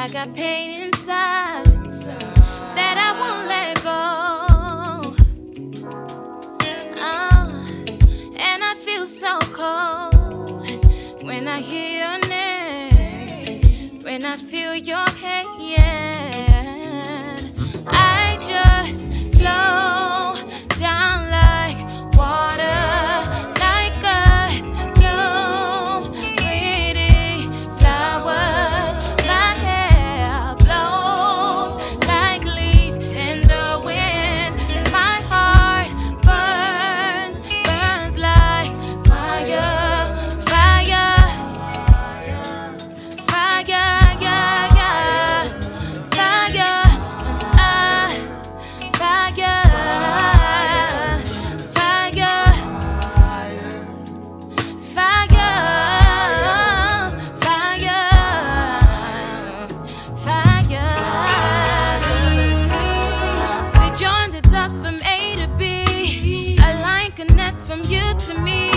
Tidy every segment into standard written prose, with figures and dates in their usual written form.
I got pain inside that I won't let go. Oh, and I feel so cold when I hear your name, when I feel your hand. I just flow down like water, like earth bloom, pretty flowers. My hair blows like leaves in the wind, and my heart burns, burns like fire, fire, fire, yeah, yeah, fire, fire. From you to me,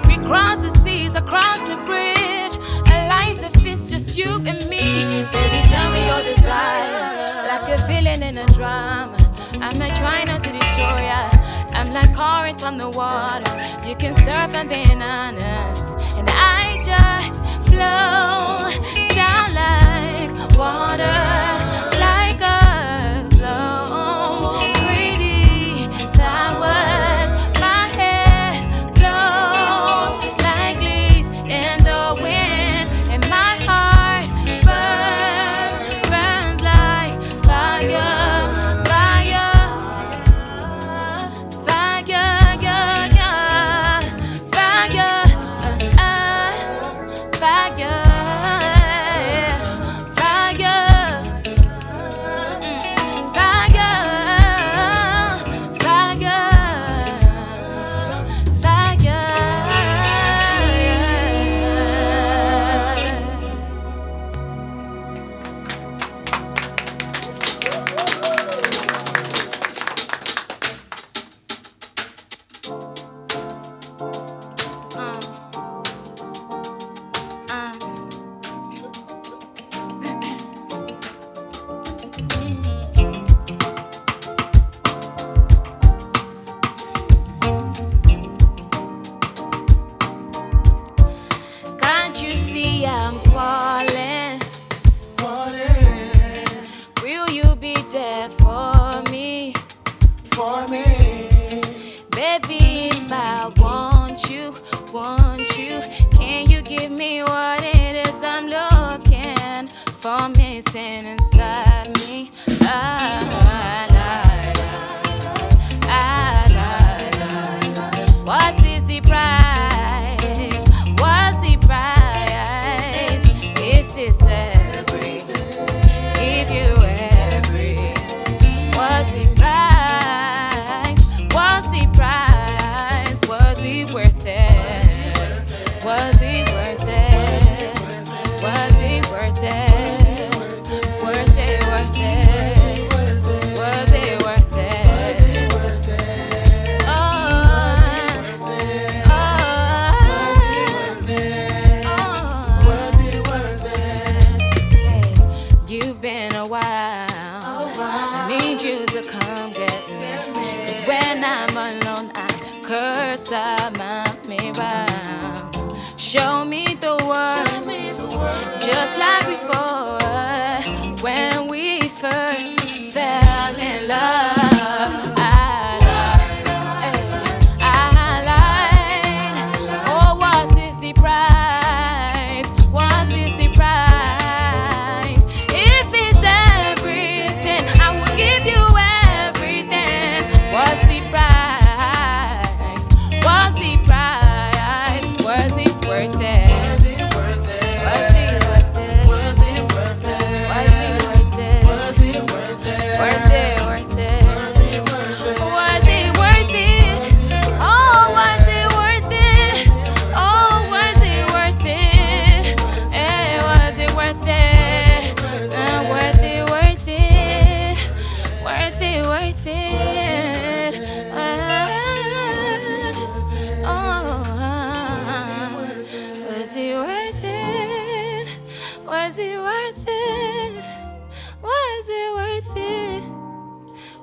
we cross the seas, across the bridge, a life that fits just you and me. Baby, tell me your desire, like a villain in a drama. I'm not trying not to destroy ya. I'm like currents on the water. You can surf and be honest, and I just flow down like water, like a flow, pretty flowers. For missing inside me, what is the price? What's the price? If it's everything, if you everything, what's the price? What's the price? Was it worth it? Was it worth it? Was it worth it? Worth it, worth it. Was it worth it? Oh, hey, you've been a while. I need you to come get me. 'Cause when I'm alone, I curse out my mirror. Show me the world. Just like before, when we first fell in love. Oh, what is the price? What is the price? If it's everything, I will give you everything. What's the price? What's the price? Was it worth it? Was it worth it? Was it worth it? Was it worth it?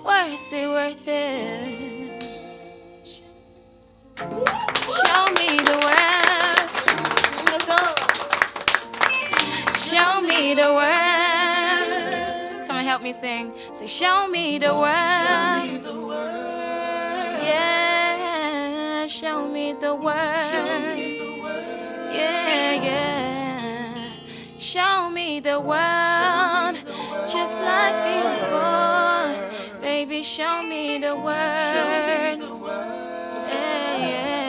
Was it worth it? Show me the world. Show me the world. Come and help me sing. Say, show me the world. Yeah, show me the world. Yeah, yeah. Show me the world. Just like before. Baby, show me the world. Yeah, yeah.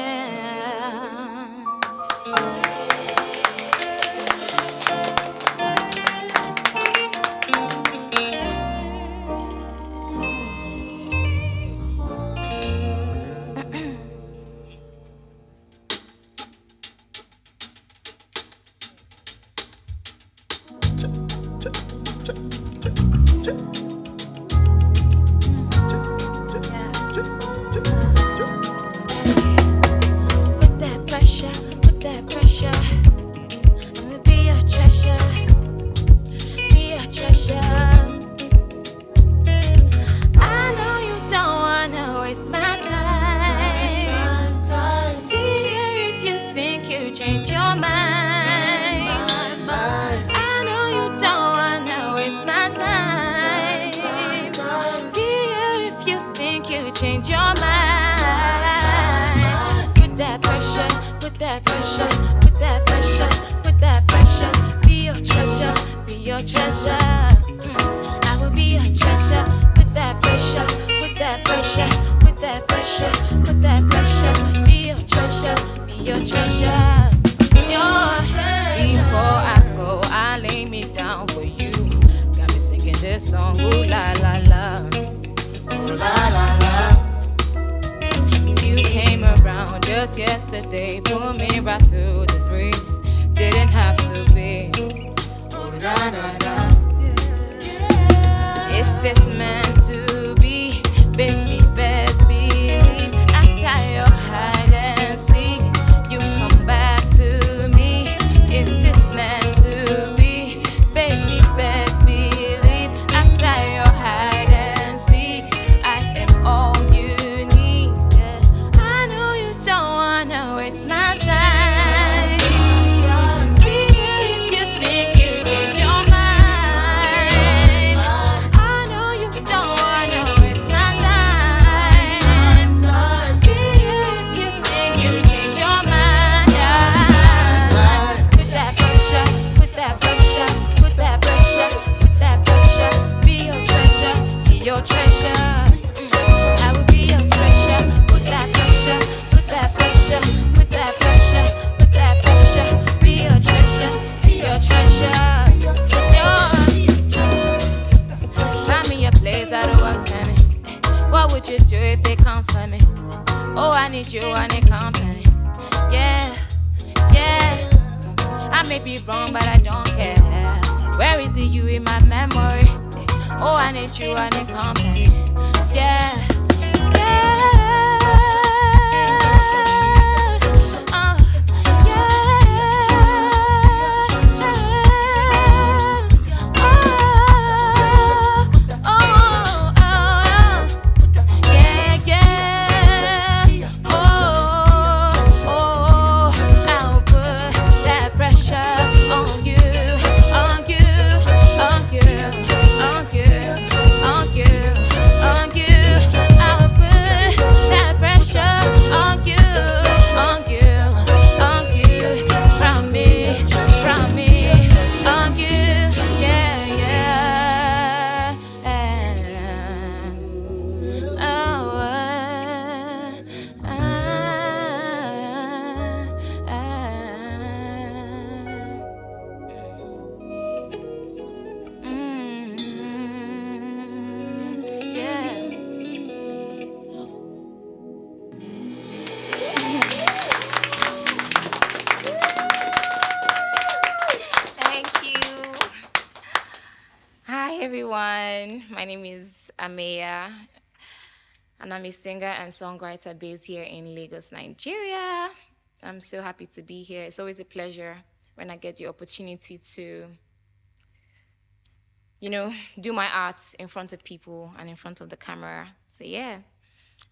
Yesterday, pulled me right through the breeze. Didn't have to be. Oh, na, na, na. If it's meant to be, baby, best believe. After your hide and seek, you come back to me. If it's meant to be, baby, best believe. After your hide and seek, I am all you need. Yeah. I know you don't wanna waste my time. Be here if you think you change your mind. I know you don't wanna waste my time. Be here if you think you change your mind. Put that pressure, put that pressure, put that pressure, put that pressure. Be your treasure, be your treasure. I will be your treasure. Put that pressure, put that pressure, put that pressure, put that pressure. Be your treasure, be your treasure. Find me a place I don't want for me. What would you do if they come for me? Oh, I need you, I need company. Yeah, yeah. I may be wrong, but I don't care. Where is the you in my memory? Oh, I need you, I need company. Yeah, yeah. Everyone, my name is Amaeya, and I'm a singer and songwriter based here in Lagos, Nigeria. I'm so happy to be here. It's always a pleasure when I get the opportunity to do my art in front of people and in front of the camera. So yeah.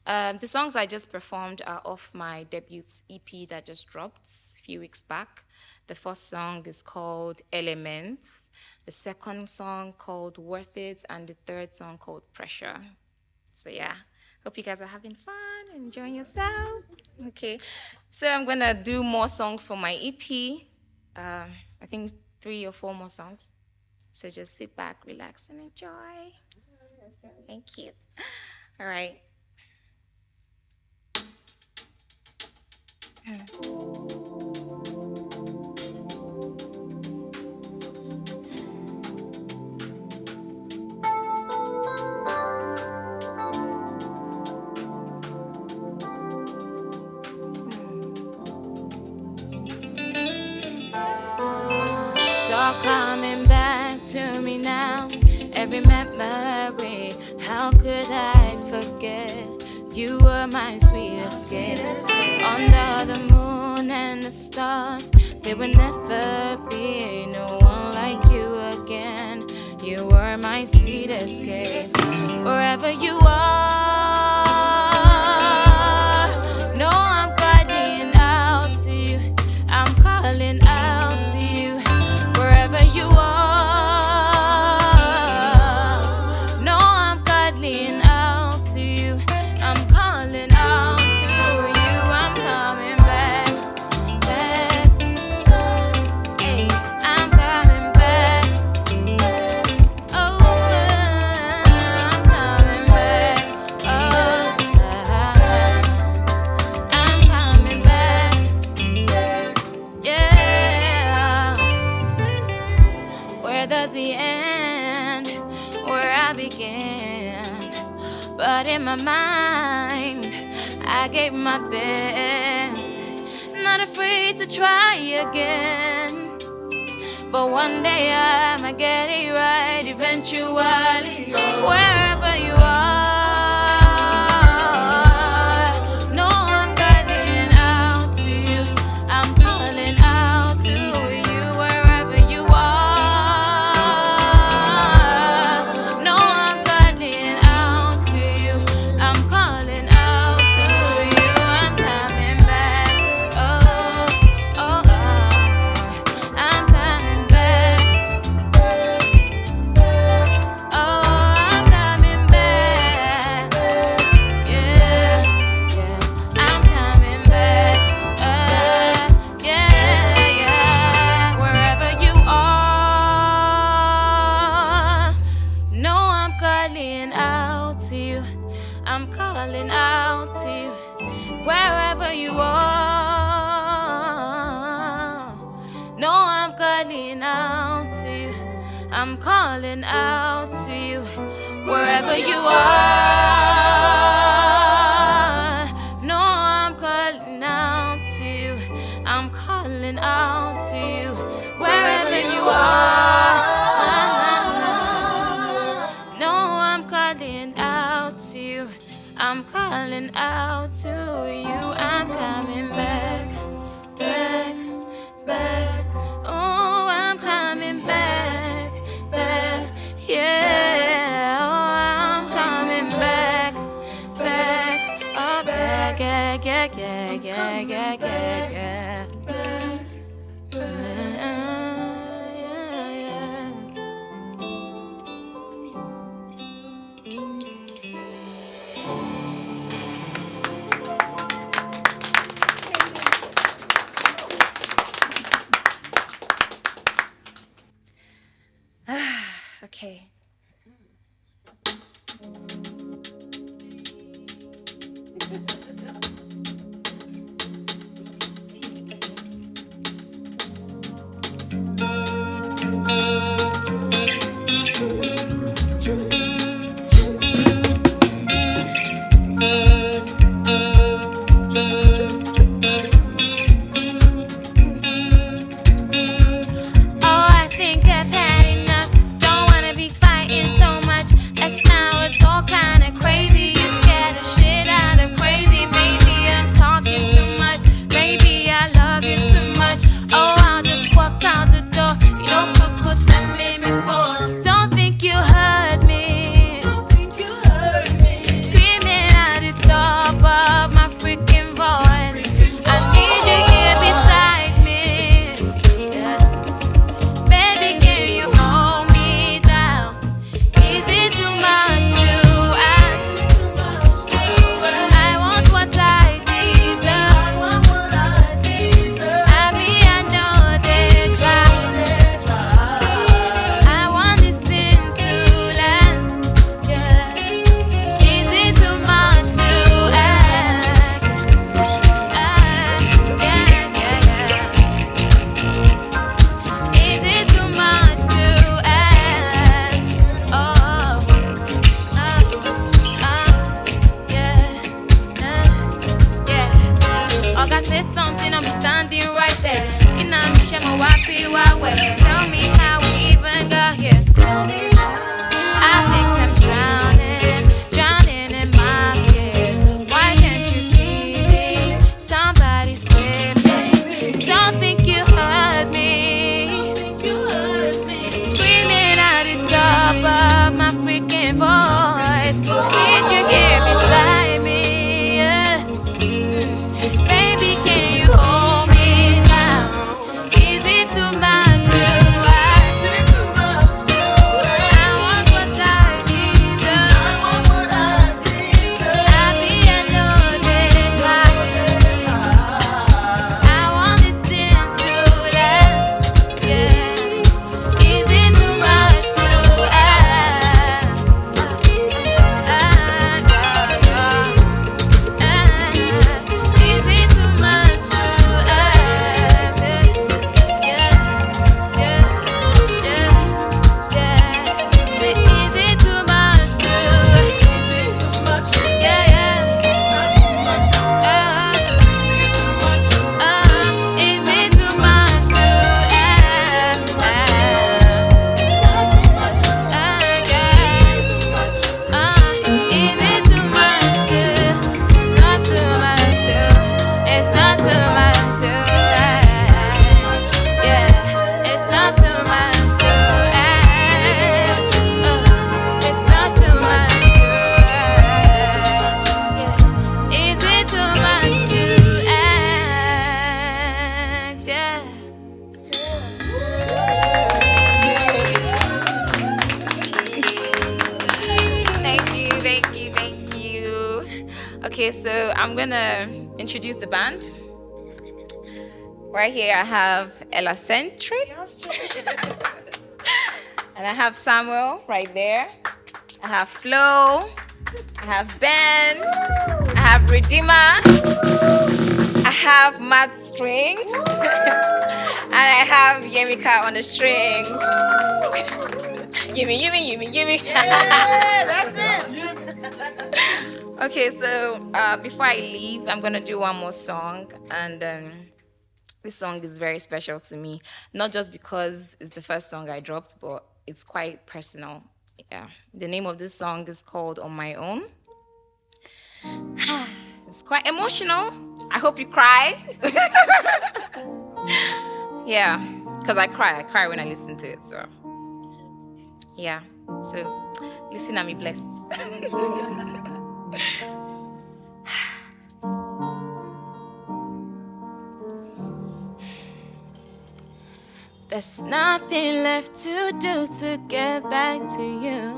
The songs I just performed are off my debut EP that just dropped a few weeks back. The first song is called Elements, the second song called Worth It, and the third song called Pressure. So yeah, hope you guys are having fun, enjoying yourself. Okay, so I'm gonna do more songs for my EP. I think 3 or 4 more songs. So just sit back, relax, and enjoy. Thank you. All right. So coming back to me now, every memory, how could I forget? You were my sweetest kiss. Under the moon and the stars, there will never be no one like you again. You were my sweetest kiss. Wherever you are, no, I'm calling out to you. I'm calling out to you. Wherever you are, no, I'm calling out to you. I'm calling out to you. I'm coming back, back. Hey, I'm coming back. Oh, I'm coming back. Oh, I'm coming back. Yeah. Where does he end? Where I began. But in my mind, I gave my best. Not afraid to try again. But one day I'ma get it right eventually. Wherever you are, no, I'm calling out to you. I'm calling out to you. Wherever you are, no, I'm calling out to you. I'm calling out to you. I'm coming back. Oh, oh, oh. I'm coming back. Oh, I'm coming back. Yeah, yeah. I'm coming back. Yeah, yeah. Wherever you are, no, I'm calling out to you. I'm calling out to you. Wherever you are, no, I'm calling out to you. I'm calling out to you. Wherever you are, no, I'm calling out to you. I'm calling out to you. Wherever you are, no, I'm calling out to you. I'm calling out to you. I'm coming back, back, back. Oh, I'm coming back, back. Yeah, oh, I'm coming back, back. Oh, back, yeah, yeah, yeah, yeah, yeah, yeah, yeah. Yeah, yeah. Okay. Crazy, you scared the shit out of crazy, baby. Okay, so I'm gonna introduce the band. Right here I have Ellacentric. And I have Samuel right there. I have Flo. I have Ben. I have Redeemer. I have matstrings. And I have Yimika on the strings. Yimi. Yeah, that's it. Okay, so before I leave, I'm gonna do one more song, and this song is very special to me. Not just because it's the first song I dropped, but it's quite personal. Yeah, the name of this song is called "On My Own." It's quite emotional. I hope you cry. Yeah, because I cry when I listen to it. So yeah, so listen and be blessed. There's nothing left to do to get back to you.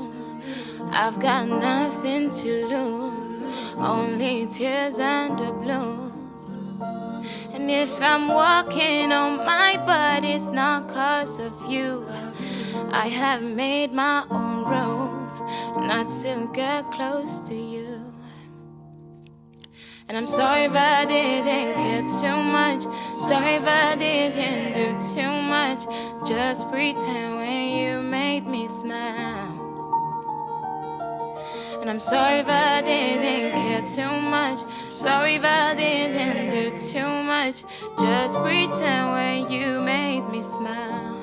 I've got nothing to lose, only tears and the blues. And if I'm walking on my butt, it's not cause of you. I have made my own rules not to get close to you. And I'm sorry if I didn't care too much. Sorry if I didn't do too much. Just pretend when you made me smile. And I'm sorry if I didn't care too much. Sorry if I didn't do too much. Just pretend when you made me smile.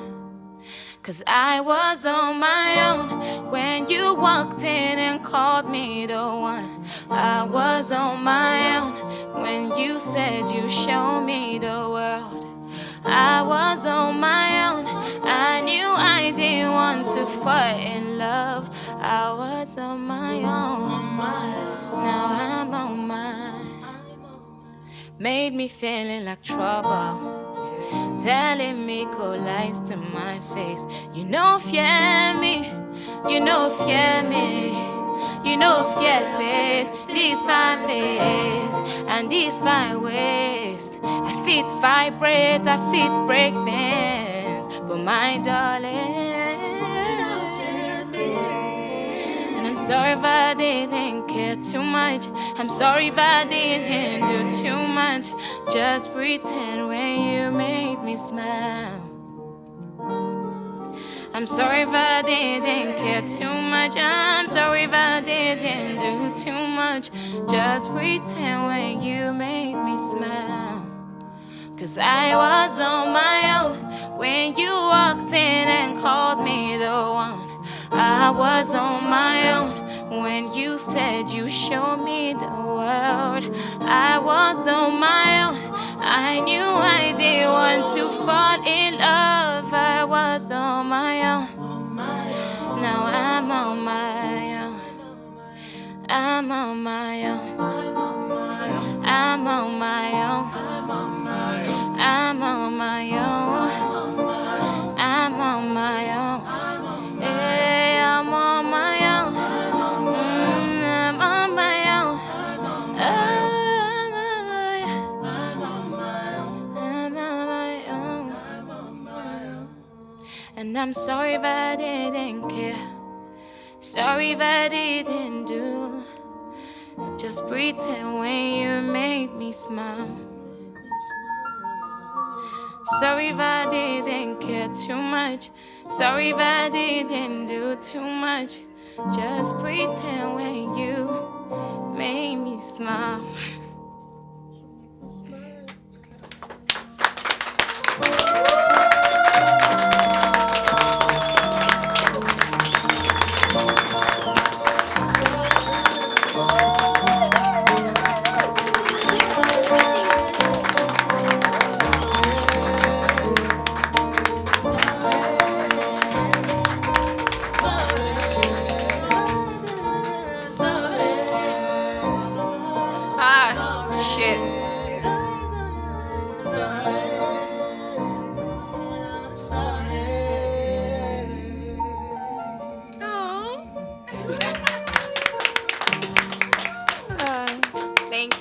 'Cause I was on my own when you walked in and called me the one. I was on my own when you said you showed me the world. I was on my own. I knew I didn't want to fall in love. I was on my own. Now I'm on mine. Made me feeling like trouble. Telling me cold lies to my face. You know fear me. You know fear me. You know fear face. These fine face and these fine ways. I fit vibrate, I fit break things. But my darling, and I'm sorry if I didn't care too much. I'm sorry if I didn't do too much. Just pretend when you made me smile. I'm sorry if I didn't care too much. I'm sorry if I didn't do too much. Just pretend when you made me smile. 'Cause I was on my own when you walked in and called me the one. I was on my own when you said you showed me the world. I was on my own. I knew I didn't want to fall in love. I was on my own. Now I'm on my own. I'm on my own. I'm on my own. I'm on my own. I'm on my own. Hey, I'm on my own. I'm on my own. I'm on my own. And I'm sorry if I didn't care. Sorry if I didn't do. Just pretend when you made me smile. Sorry if I didn't care too much. Sorry if I didn't do too much. Just pretend when you made me smile. Shit.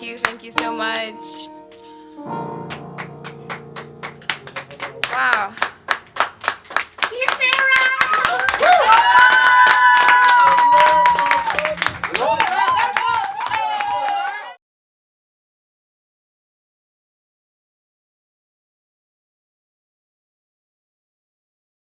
Thank you so much. Wow.